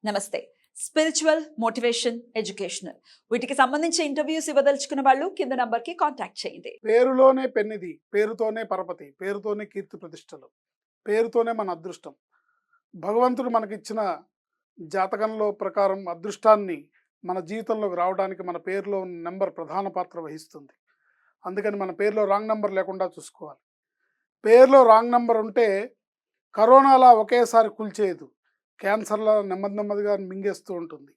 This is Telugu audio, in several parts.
నమస్తే. స్పిరిచువల్, మోటివేషన్, ఎడ్యుకేషనల్ వీటికి సంబంధించి ఇంటర్వ్యూస్ ఇవ్వదలుచుకున్న వాళ్ళు కింద నంబర్కి కాంటాక్ట్ చేయండి. పేరులోనే పెన్నిది, పేరుతోనే పరపతి, పేరుతోనే కీర్తి ప్రతిష్టలు, పేరుతోనే మన అదృష్టం. భగవంతుడు మనకిచ్చిన జాతకంలో ప్రకారం అదృష్టాన్ని మన జీవితంలోకి రావడానికి మన పేరులో ఉన్న నెంబర్ ప్రధాన పాత్ర వహిస్తుంది. అందుకని మన పేరులో రాంగ్ నెంబర్ లేకుండా చూసుకోవాలి. పేరులో రాంగ్ నెంబర్ ఉంటే కరోనాలా ఒకేసారి కూల్చేయదు, క్యాన్సర్లా నెమ్మది నెమ్మదిగా మింగేస్తూ ఉంటుంది.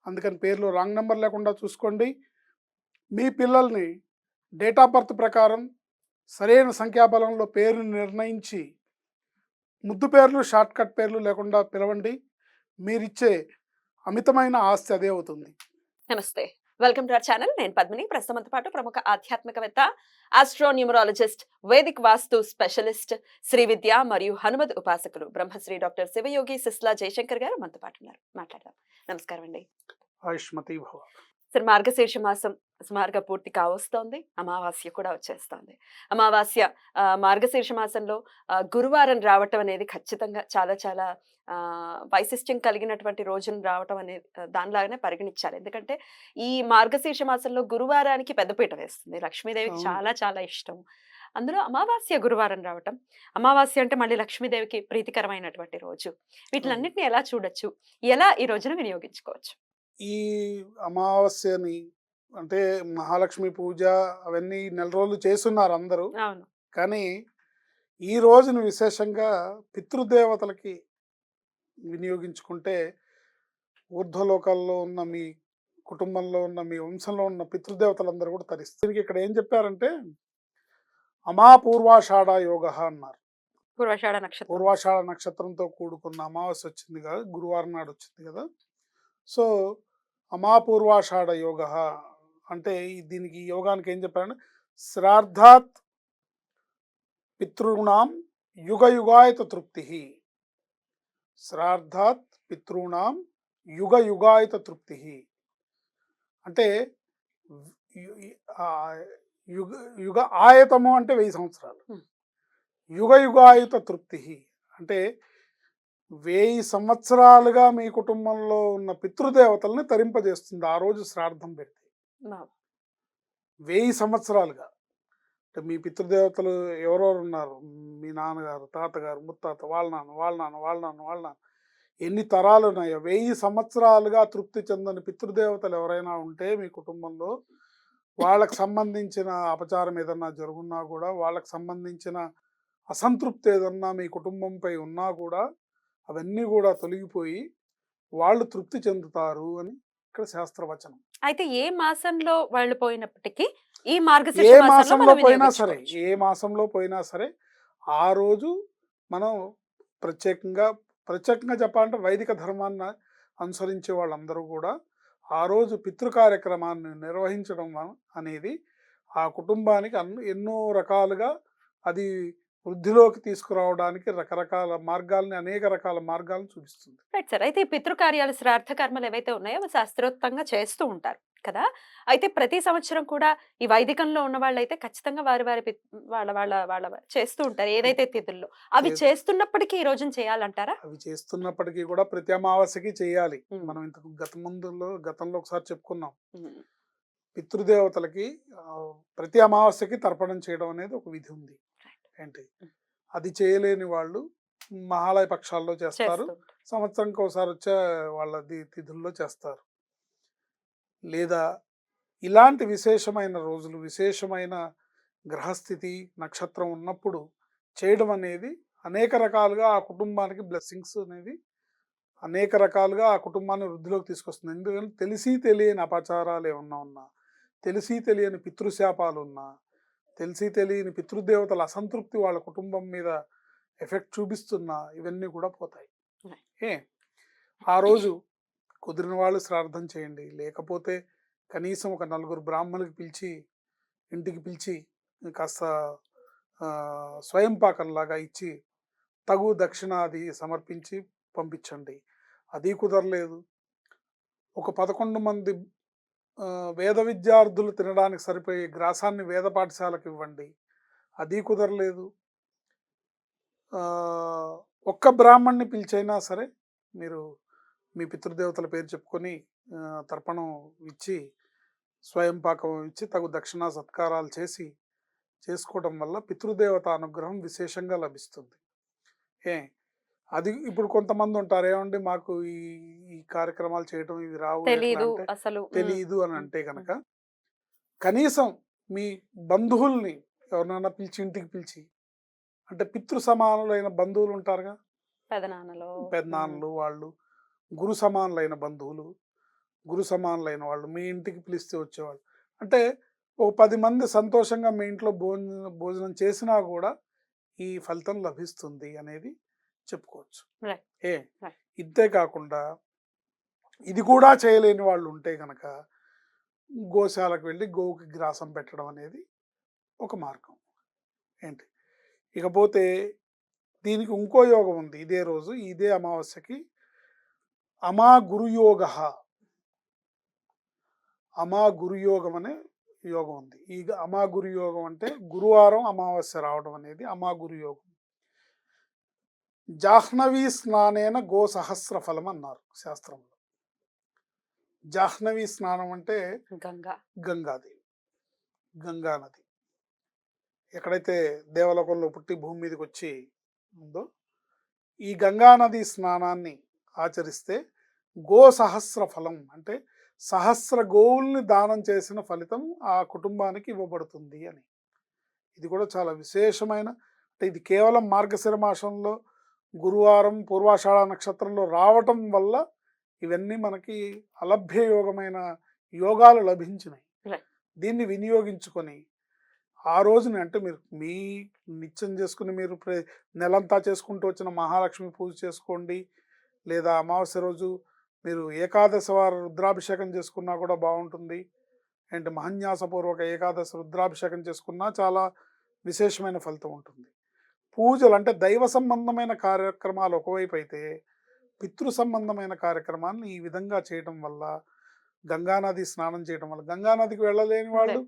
అందుకని పేరులో రాంగ్ నెంబర్ లేకుండా చూసుకోండి. మీ పిల్లల్ని డేట్ ఆఫ్ బర్త్ ప్రకారం సరైన సంఖ్యాబలంలో పేరుని నిర్ణయించి ముద్దు పేర్లు, షార్ట్ కట్ పేర్లు లేకుండా పిలవండి. మీరిచ్చే అమితమైన ఆస్తి అదే అవుతుంది. నమస్తే, వెల్కమ్ టు అవర్ ఛానల్. నేను పద్మిని. ప్రస్తుతంతో పాటు ప్రముఖ ఆధ్యాత్మికవేత్త, ఆస్ట్రోన్యూమరాలజిస్ట్, వేదిక్ వాస్తు స్పెషలిస్ట్, శ్రీ విద్య మరియు హనుమద్ ఉపాసకులు బ్రహ్మశ్రీ డాక్టర్ శివయోగి సిస్లా జయశంకర్ గారు మనతో పాటు ఉన్నారు. మాట్లాడదాం. నమస్కారం అండి. ఆయుష్మతి భవ. సరే, మార్గశీర్ష మాసం సుమారుగా పూర్తి కావస్తోంది. అమావాస్య కూడా వచ్చేస్తోంది. అమావాస్య మార్గశీర్ష మాసంలో గురువారం రావటం అనేది ఖచ్చితంగా చాలా చాలా వైశిష్ట్యం కలిగినటువంటి రోజును రావటం అనేది దానిలాగానే పరిగణించాలి. ఎందుకంటే ఈ మార్గశీర్ష మాసంలో గురువారానికి పెద్దపీట వేస్తుంది. లక్ష్మీదేవికి చాలా చాలా ఇష్టం. అందులో అమావాస్య గురువారం రావటం, అమావాస్య అంటే మళ్ళీ లక్ష్మీదేవికి ప్రీతికరమైనటువంటి రోజు. వీటిలన్నింటినీ ఎలా చూడొచ్చు, ఎలా ఈ రోజును వినియోగించుకోవచ్చు? ఈ అమావాస్యని అంటే మహాలక్ష్మి పూజ అవన్నీ నెల రోజులు చేస్తున్నారు అందరూ. అవును. కానీ ఈ రోజును విశేషంగా పితృదేవతలకి వినియోగించుకుంటే ఊర్ధ్వలోకాల్లో ఉన్న మీ కుటుంబంలో ఉన్న మీ వంశంలో ఉన్న పితృదేవతలందరూ కూడా తరిస్తారు. దీనికి ఇక్కడ ఏం చెప్పారంటే అమాపూర్వాషాఢ యోగ అన్నారు. పూర్వాషాఢ నక్షత్రం. పూర్వాషాఢ నక్షత్రంతో కూడుకున్న అమావాస్య వచ్చింది కదా, గురువారం నాడు వచ్చింది కదా. సో అమాపూర్వాషాఢ యోగ అంటే దీనికి యోగానికి ఏం చెప్పారంటే శ్రాద్ధాత్ పితృణాం యుగ యుగాయత తృప్తి. శ్రాద్ధాత్ పితృణాం యుగ యుగాయత తృప్తి అంటే యుగ యుగ ఆయతము అంటే 1000 సంవత్సరాలు, యుగ యుగాయుత తృప్తి అంటే 1000 సంవత్సరాలుగా మీ కుటుంబంలో ఉన్న పితృదేవతల్ని తరింపజేస్తుంది ఆ రోజు శ్రాద్ధం పెడితే. 1000 సంవత్సరాలుగా అంటే మీ పితృదేవతలు ఎవరెవరు ఉన్నారు, మీ నాన్నగారు, తాతగారు, ముత్తాత, వాళ్ళ నాన్న, వాళ్ళ నాన్న, వాళ్ళ నాన్న, వాళ్ళ నాన్న, ఎన్ని తరాలు ఉన్నాయో 1000 సంవత్సరాలుగా తృప్తి చెందని పితృదేవతలు ఎవరైనా ఉంటే మీ కుటుంబంలో, వాళ్ళకు సంబంధించిన అపచారం ఏదన్నా జరుగున్నా కూడా, వాళ్ళకు సంబంధించిన అసంతృప్తి ఏదన్నా మీ కుటుంబంపై ఉన్నా కూడా అవన్నీ కూడా తొలగిపోయి వాళ్ళు తృప్తి చెందుతారు అని ఇక్కడ శాస్త్రవచనం. అయితే ఏ మాసంలో వాళ్ళు పోయినప్పటికీ ఈ ఏ మార్గశీర్ష మాసంలో మాసంలో మనం పోయినా సరే, వినియోగించుకోవచ్చు. ఏ మాసంలో పోయినా సరే ఆ రోజు మనం ప్రత్యేకంగా చెప్పాలంటే వైదిక ధర్మాన్ని అనుసరించే వాళ్ళందరూ కూడా ఆ రోజు పితృ కార్యక్రమాన్ని నిర్వహించడం అనేది ఆ కుటుంబానికి ఎన్నో రకాలుగా అది వృద్ధిలోకి తీసుకురావడానికి అనేక రకాల మార్గాలను చూపిస్తుంది. Right sir. అయితే ఈ పితృకార్యాలు, శ్రాద్ధ కర్మలు ఏవైతే ఉన్నాయో అవి శాస్త్రోక్తంగా చేస్తూ ఉంటారు కదా. అయితే ప్రతి సంవత్సరం కూడా ఈ వైదికంలో ఉన్న వాళ్ళైతే ఖచ్చితంగా వారి వారి వాళ్ళ వాళ్ళ వాళ్ళ చేస్తూ ఉంటారు ఏదైతే తిథుల్లో. అవి చేస్తున్నప్పటికీ ఈ రోజున చేయాలంటారా? అవి చేస్తున్నప్పటికీ కూడా ప్రతి అమావాస్యకి చేయాలి. మనం ఇంతకు గతంలో ఒకసారి చెప్పుకున్నాం. పితృదేవతలకి ప్రతి అమావాస్యకి తర్పణం చేయడం అనేది ఒక విధి ఉంది. ఏంటి అది చేయలేని వాళ్ళు మహాలయ పక్షాల్లో చేస్తారు, సంవత్సరంకి ఒకసారి వచ్చే వాళ్ళ తిథుల్లో చేస్తారు. లేదా ఇలాంటి విశేషమైన రోజులు, విశేషమైన గ్రహస్థితి, నక్షత్రం ఉన్నప్పుడు చేయడం అనేది అనేక రకాలుగా ఆ కుటుంబానికి బ్లెస్సింగ్స్ అనేది అనేక రకాలుగా ఆ కుటుంబాన్ని వృద్ధిలోకి తీసుకొస్తుంది. ఎందుకంటే తెలిసి తెలియని అపచారాలు ఏమన్నా ఉన్నా, తెలిసి తెలియని పితృశాపాలు ఉన్నా, తెలిసి తెలియని పితృదేవతల అసంతృప్తి వాళ్ళ కుటుంబం మీద ఎఫెక్ట్ చూపిస్తున్నా ఇవన్నీ కూడా పోతాయి. ఆ రోజు కుదిరిన వాళ్ళు శ్రాద్ధం చేయండి, లేకపోతే కనీసం ఒక 4 బ్రాహ్మణులకి ఇంటికి పిలిచి కాస్త స్వయం పాకంలాగా ఇచ్చి తగు దక్షిణాది సమర్పించి పంపించండి. అది కుదరలేదు, ఒక 11 మంది వేద విద్యార్థులు తినడానికి సరిపోయే గ్రాసాన్ని వేద పాఠశాలకు ఇవ్వండి. అది కుదరలేదు, ఒక్క బ్రాహ్మణ్ణి పిలిచైనా సరే మీరు మీ పితృదేవతల పేరు చెప్పుకొని తర్పణం ఇచ్చి స్వయం పాకం ఇచ్చి తగు దక్షిణ సత్కారాలు చేసి చేసుకోవడం వల్ల పితృదేవత అనుగ్రహం విశేషంగా లభిస్తుంది. ఏ అది ఇప్పుడు కొంతమంది ఉంటారు, ఏమండి మాకు ఈ ఈ కార్యక్రమాలు చేయటం ఇవి రావు ఎట్లా తెలీదు అంటే అసలు. తెలియదు అని ఉమ్, అంటే ఉమ్. కనుక కనీసం మీ బంధువుల్ని ఎవరినైనా పిలిచి ఇంటికి పిలిచి, అంటే పితృ సమానులైన బంధువులు ఉంటారుగా, పెదనాన్నలో. పెద్దనాన్నలు వాళ్ళు, గురు సమానులైన బంధువులు, గురు సమానులైన వాళ్ళు మీ ఇంటికి పిలిస్తే వచ్చేవాళ్ళు. అంటే ఓ 10 మంది సంతోషంగా మీ ఇంట్లో భోజనం చేసినా కూడా ఈ ఫలితం లభిస్తుంది అనేది చెప్పుకోవచ్చు. రైట్. ఏ రైట్. ఇంతే కాకుండా ఇది కూడా చేయలేని వాళ్ళు ఉంటే గనక గోశాలకు వెళ్ళి గోవుకి గ్రాసం పెట్టడం అనేది ఒక మార్గం. ఏంటి ఇకపోతే దీనికి ఇంకో యోగం ఉంది. ఇదే రోజు ఇదే అమావాస్యకి అమా గురుయోగ, అమా గురుయోగం అనే యోగం ఉంది. ఈ అమా గురుయోగం అంటే గురువారం అమావాస్య రావడం అనేది అమా గురుయోగం. జాహ్నవీ స్నానేన గో సహస్ర ఫలం అన్నారు శాస్త్రంలో. జాహ్నవీ స్నానం అంటే గంగా. గంగాదేవి, గంగా నది ఎక్కడైతే దేవలోకంలో పుట్టి భూమి మీదకి వచ్చి ఉందో ఈ గంగా నది స్నానాన్ని ఆచరిస్తే గో సహస్ర ఫలం అంటే సహస్ర గోవుల్ని దానం చేసిన ఫలితం ఆ కుటుంబానికి ఇవ్వబడుతుంది అని. ఇది కూడా చాలా విశేషమైన, అంటే ఇది కేవలం మార్గశిర మాసంలో గురువారం పూర్వాషాఢ నక్షత్రంలో రావటం వల్ల ఇవన్నీ మనకి అలభ్యయోగమైన యోగాలు లభించినాయి. Right. దీన్ని వినియోగించుకొని ఆ రోజుని, అంటే మీరు మీ నిత్యం చేసుకుని మీరు నెలంతా చేసుకుంటూ వచ్చిన మహాలక్ష్మి పూజ చేసుకోండి, లేదా అమావాస్య రోజు మీరు ఏకాదశి వారు రుద్రాభిషేకం చేసుకున్నా కూడా బాగుంటుంది. అండ్ మహన్యాసపూర్వక ఏకాదశి రుద్రాభిషేకం చేసుకున్నా చాలా విశేషమైన ఫలితం ఉంటుంది. పూజలు అంటే దైవ సంబంధమైన కార్యక్రమాలు ఒకవైపు అయితే, పితృ సంబంధమైన కార్యక్రమాలను ఈ విధంగా చేయటం వల్ల, గంగానది స్నానం చేయటం వల్ల, గంగానదికి వెళ్ళలేని వాళ్ళు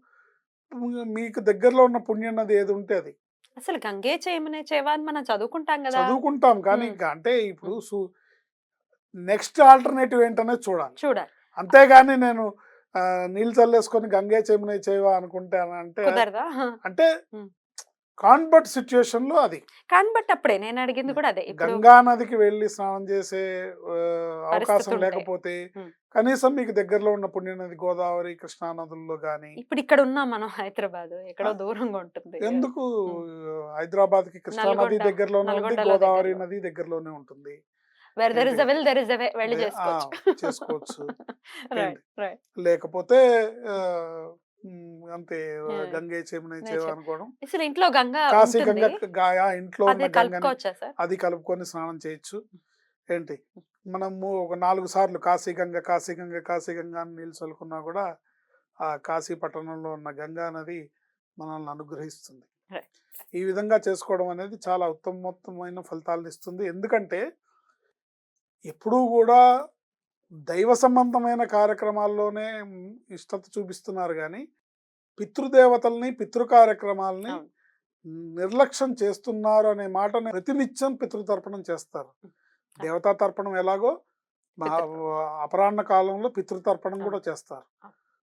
మీకు దగ్గరలో ఉన్న పుణ్యనది ఏది ఉంటే అది అసలు గంగే చేయమనే చేవా అని మనం చదువుకుంటాం కదా. చదువుకుంటాం. కానీ ఉమ్, అంటే ఇప్పుడు నెక్స్ట్ ఆల్టర్నేటివ్ ఏంటనేది చూడాలి. చూడాలి. అంతేగాని నేను నీళ్ళు చల్లేసుకొని గంగే చెమునే చేయవా అనుకుంటే అంటే కుదరదా? అంటే ఉమ్. కాన్వర్ట్ సిచ్యుయేషన్ లో అది కానీ బట్ అప్పుడే నేను అడిగింది కూడా అదే. ఇప్పుడు గంగా నదికి వెళ్ళి స్నానం చేసే అవకాశం పరిస్థితి ఉంటే. లేకపోతే ఉమ్. కనీసం మీకు దగ్గరలో ఉన్న పుణ్యనది గోదావరి కృష్ణా నదుల్లో కానీ, ఇప్పుడు ఇక్కడ ఉన్నాం మనం హైదరాబాద్, ఎక్కడో దూరంగా ఉంటుంది. ఎందుకు ఉమ్. హైదరాబాద్ కి కృష్ణా నది నల్గొండ, దగ్గరలోనే ఉంది, నల్గొండలో గోదావరి దగ్గరలో. నది దగ్గరలోనే ఉంటుంది. వేర్ దెర్ ఇస్ ఏంటి a will there is a way, వెళ్ళి చేసుకోవచ్చు. చేసుకోవచ్చు. రైట్. రైట్. లేకపోతే అంతే గంగే చెమునే చేవ నేచర్. అనుకోవడం. అసలు ఇంట్లో గంగా కాశీ ఉంటుంది, గంగ గాయ ఇంట్లో అది ఉన్న గంగని కలుపుకోవచ్చా సార్? అది కలుపుకొని స్నానం చేయొచ్చు. ఏంటి మనము ఒక 4 సార్లు కాశీ గంగ కాశీ గంగ కాశీ గంగ అని నీళ్ళు చల్లుకున్నా కూడా ఆ కాశీ పట్టణంలో ఉన్న గంగా నది మనల్ని అనుగ్రహిస్తుంది. Right. ఈ విధంగా చేసుకోవడం అనేది చాలా ఉత్తమోత్తమైన ఫలితాలను ఇస్తుంది. ఎందుకంటే ఎప్పుడూ కూడా దైవ సంబంధమైన కార్యక్రమాల్లోనే ఇష్టత చూపిస్తున్నారు కానీ పితృదేవతల్ని పితృ కార్యక్రమాలని అవును. నిర్లక్ష్యం చేస్తున్నారు అనే మాటని ప్రతినిత్యం పితృతర్పణం చేస్తారు. దేవతా తర్పణం ఎలాగో అపరాహ్న కాలంలో పితృతర్పణం కూడా చేస్తారు.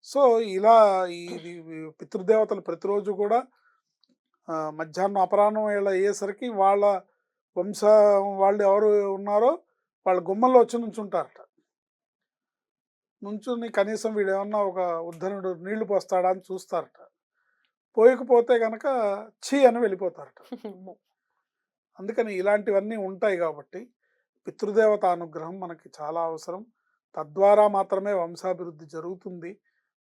సో ఇలా ఇది పితృదేవతలు ప్రతిరోజు కూడా మధ్యాహ్నం అపరాహ్నం వేళ అయ్యేసరికి వాళ్ళ వంశ వాళ్ళు ఎవరు ఉన్నారో వాళ్ళ గుమ్మల్లో వచ్చి నుంచుంటారట. నుంచుని కనీసం వీడు ఏమన్నా ఒక ఉద్ధరణుడు నీళ్లు పోస్తాడా అని చూస్తారట. పోయకపోతే కనుక ఛీ అని వెళ్ళిపోతారట. అందుకని ఇలాంటివన్నీ ఉంటాయి కాబట్టి పితృదేవత అనుగ్రహం మనకి చాలా అవసరం. తద్వారా మాత్రమే వంశాభివృద్ధి జరుగుతుంది.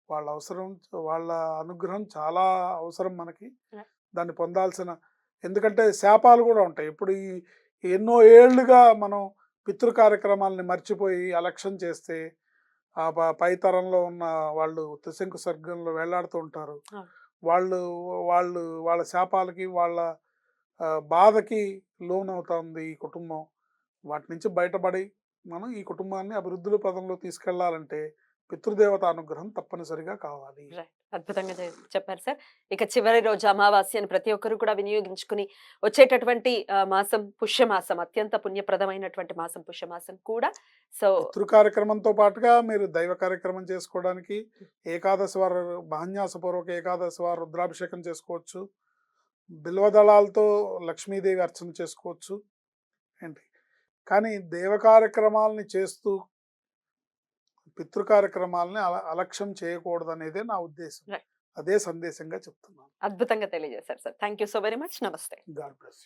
వాళ్ళ అవసరం, వాళ్ళ అనుగ్రహం చాలా అవసరం మనకి. దాన్ని పొందాల్సిన, ఎందుకంటే శాపాలు కూడా ఉంటాయి. ఇప్పుడు ఈ ఎన్నో ఏళ్లుగా మనం పితృ కార్యక్రమాలని మర్చిపోయి అలక్ష్యం చేస్తే ఆ పై తరంలో ఉన్న వాళ్ళు త్రిశంకు స్వర్గంలో వేళ్లాడుతూ ఉంటారు. వాళ్ళు వాళ్ళు వాళ్ళ శాపాలకి వాళ్ళ బాధకి లోనవుతుంది ఈ కుటుంబం. వాటి నుంచి బయటపడి మనం ఈ కుటుంబాన్ని అభివృద్ధుల పదంలో తీసుకెళ్లాలంటే పితృదేవత అనుగ్రహం తప్పనిసరిగా కావాలి. అద్భుతంగా చెప్పారు సార్. ఇక చివరి రోజు అమావాస్యను ప్రతి ఒక్కరు కూడా వినియోగించుకుని వచ్చేటటువంటి మాసం పుష్యమాసం. అత్యంత పుణ్యప్రదమైనటువంటి మాసం పుష్యమాసం కూడా. సో పితృ కార్యక్రమంతో పాటుగా మీరు దైవ కార్యక్రమం చేసుకోవడానికి ఏకాదశి వారు మహాన్యాసపూర్వక ఏకాదశి వారు రుద్రాభిషేకం చేసుకోవచ్చు. బిల్వదళాలతో లక్ష్మీదేవి అర్చన చేసుకోవచ్చు. ఏంటి కానీ దేవ కార్యక్రమాలని చేస్తూ పితృ కార్యక్రమాలని అలక్ష్యం చేయకూడదు అనేదే నా ఉద్దేశం. రైట్. అదే సందేశంగా చెప్తున్నాను. అద్భుతంగా తెలియజేశారు sir. Thank you so very much. నమస్తే. God bless.